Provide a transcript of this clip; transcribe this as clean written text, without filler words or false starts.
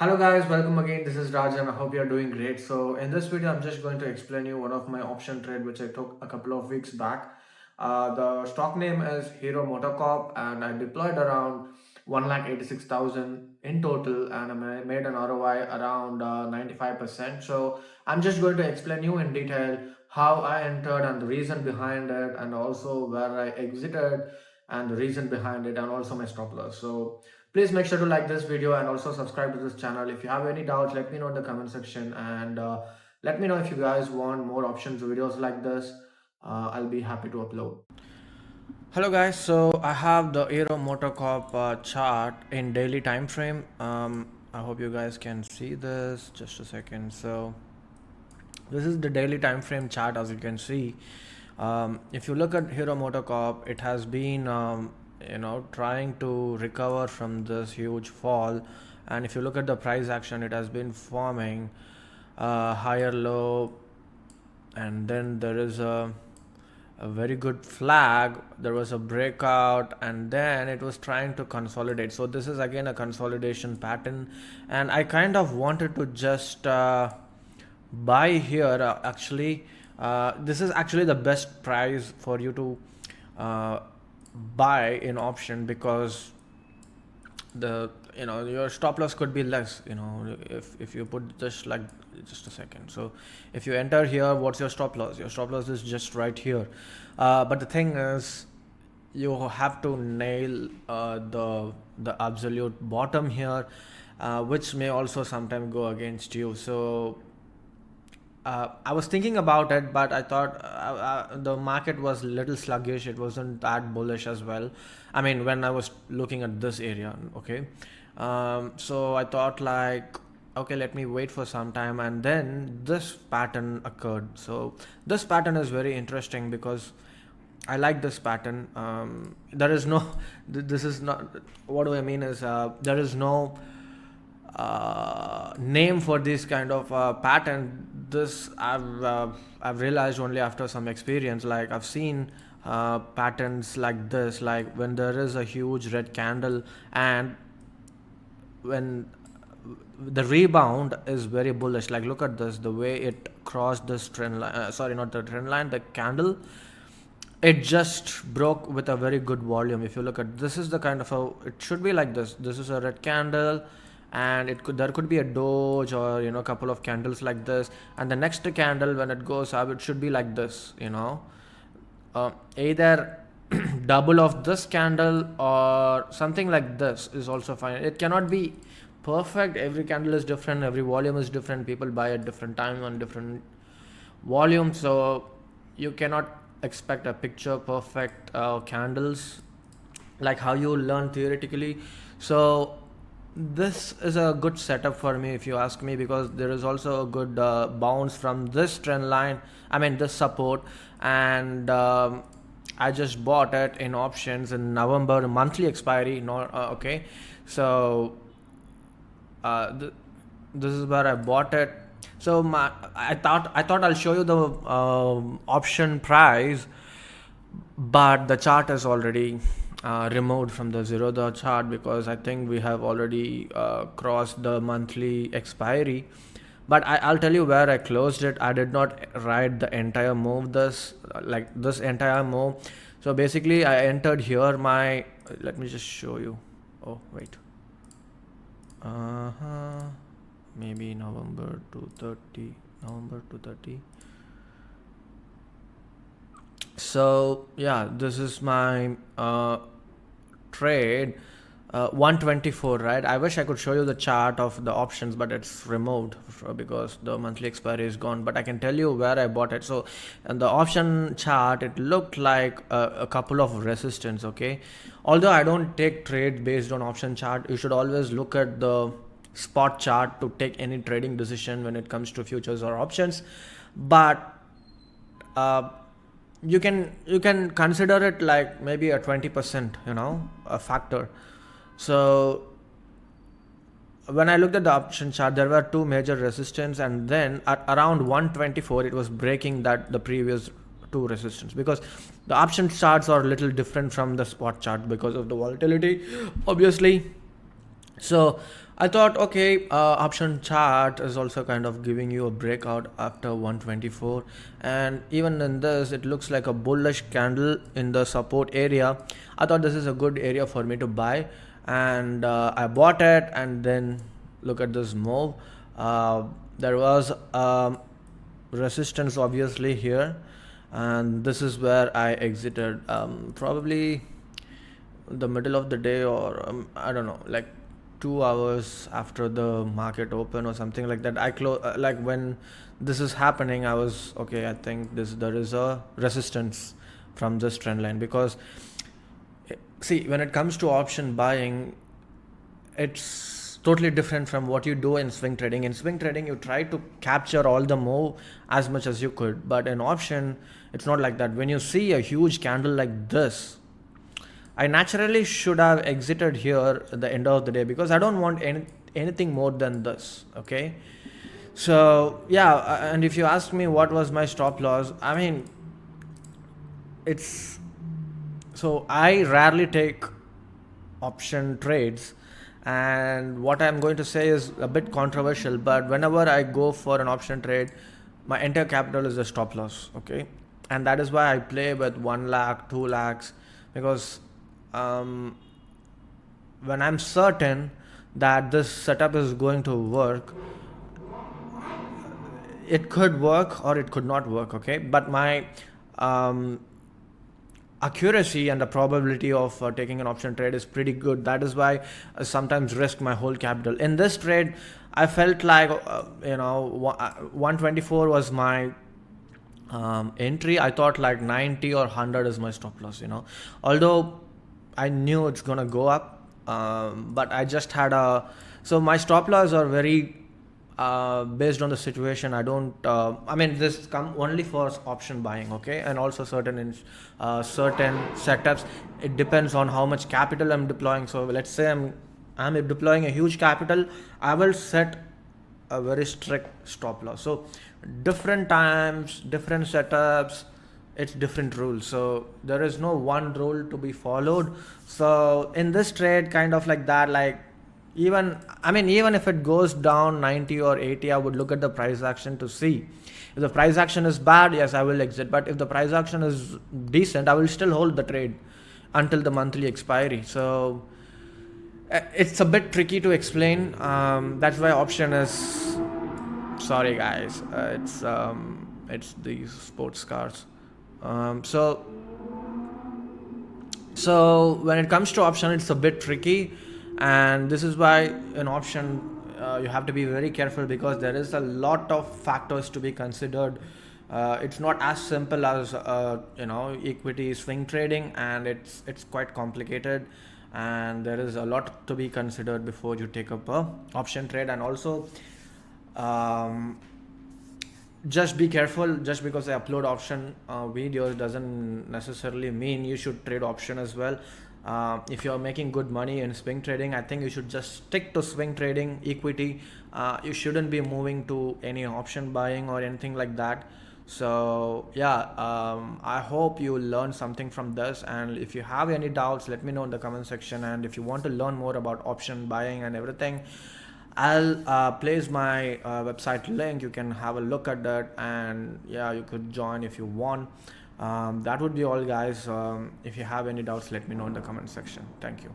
Hello guys, welcome again. This is Raj and I hope you're doing great. So in this video, I'm just going to explain you one of my option trade which I took a couple of weeks back. The stock name is Hero Motocorp and I deployed around 1,86,000 in total and I made an ROI around 95%. So I'm just going to explain you in detail how I entered and the reason behind it and also where I exited and the reason behind it and also my stop loss. So please make sure to like this video and also subscribe to this channel. If you have any doubts, let me know in the comment section and let me know if you guys want more options videos like this. I'll be happy to upload. Hello guys, so I have the Aero Motorcorp chart in daily time frame. I hope you guys can see this. Just a second. So this is the daily time frame chart. As you can see, if you look at Hero Motocorp, it has been trying to recover from this huge fall, and if you look at the price action, it has been forming higher low, and then there is a very good flag. There was a breakout and then it was trying to consolidate. So this is again a consolidation pattern, and I kind of wanted to just buy here. Actually, this is actually the best price for you to uh, buy in option, because the your stop loss could be less. If you put just a second. So if you enter here, what's your stop loss? Your stop loss is just right here. But the thing is, you have to nail the absolute bottom here, which may also sometimes go against you. So I was thinking about it, but I thought the market was little sluggish. It wasn't that bullish as well. I mean, when I was looking at this area, okay. So I thought like, okay, let me wait for some time, and then this pattern occurred. So this pattern is very interesting because I like this pattern. There is no, this is not, what do I mean is, there is no name for this kind of pattern. This I've realized only after some experience. Like I've seen patterns like this, like when there is a huge red candle and when the rebound is very bullish. Like look at this, the way it crossed this trend line, sorry, not the trend line, the candle. It just broke with a very good volume. If you look at, this is the kind of it should be like this is a red candle, and there could be a doge or a couple of candles like this, and the next candle when it goes up, it should be like this. Either double of this candle or something like this is also fine. It cannot be perfect. Every candle is different, every volume is different, people buy at different time on different volume, so you cannot expect a picture perfect candles like how you learn theoretically. So this is a good setup for me, if you ask me, because there is also a good bounce from this trend line, I mean this support, and I just bought it in options in November, monthly expiry. Not okay. So this is where I bought it. So I thought I'll show you the option price, but the chart is already removed from the the chart, because I think we have already crossed the monthly expiry. But I'll tell you where I closed it. I did not write the entire move, this entire move. So basically I entered here my, let me just show you. Oh wait, maybe November 230. So yeah, this is my trade, 124, right? I wish I could show you the chart of the options, but it's removed because the monthly expiry is gone. But I can tell you where I bought it. So in the option chart, it looked like a couple of resistance. Okay, although I don't take trade based on option chart, you should always look at the spot chart to take any trading decision when it comes to futures or options. But you can consider it like maybe a 20%, a factor. So when I looked at the option chart, there were two major resistance, and then at around 124 it was breaking the previous two resistance, because the option charts are a little different from the spot chart because of the volatility, obviously. So I thought, okay, option chart is also kind of giving you a breakout after 124, and even in this, it looks like a bullish candle in the support area. I thought this is a good area for me to buy, and I bought it. And then look at this move. There was resistance obviously here, and this is where I exited. Probably the middle of the day, or I don't know, like 2 hours after the market open or something like that. I close like when this is happening. I was okay. I think there is a resistance from this trend line, because see, when it comes to option buying, it's totally different from what you do in swing trading. In swing trading, you try to capture all the move as much as you could, but in option, it's not like that. When you see a huge candle like this, I naturally should have exited here at the end of the day, because I don't want anything more than this. Okay, so yeah, and if you ask me what was my stop loss, I mean, it's so I rarely take option trades, and what I'm going to say is a bit controversial, but whenever I go for an option trade, my entire capital is a stop loss. Okay, and that is why I play with 1 lakh, 2 lakhs, because when I'm certain that this setup is going to work, it could work or it could not work. Okay, but my um, accuracy and the probability of taking an option trade is pretty good. That is why I sometimes risk my whole capital. In this trade, I felt like 124 was my entry. I thought like 90 or 100 is my stop loss. Although I knew it's gonna go up, but I just had so my stop loss are very based on the situation. I don't I mean, this come only for option buying. Okay, and also certain setups, it depends on how much capital I'm deploying. So let's say I'm deploying a huge capital, I will set a very strict stop loss. So different times, different setups, it's different rules. So there is no one rule to be followed. So in this trade, kind of like that, like even if it goes down 90 or 80, I would look at the price action to see. If the price action is bad, yes, I will exit. But if the price action is decent, I will still hold the trade until the monthly expiry. So it's a bit tricky to explain. That's why option is, sorry guys, it's these sports cars. So when it comes to option, it's a bit tricky, and this is why in option you have to be very careful, because there is a lot of factors to be considered. It's not as simple as equity swing trading, and it's quite complicated, and there is a lot to be considered before you take up a option trade. And also just be careful. Just because I upload option videos doesn't necessarily mean you should trade option as well. If you're making good money in swing trading, I think you should just stick to swing trading equity. You shouldn't be moving to any option buying or anything like that. So yeah, I hope you learned something from this, and if you have any doubts, let me know in the comment section. And if you want to learn more about option buying and everything, I'll place my website link. You can have a look at that, and yeah, you could join if you want. That would be all, guys. If you have any doubts, let me know in the comment section. Thank you.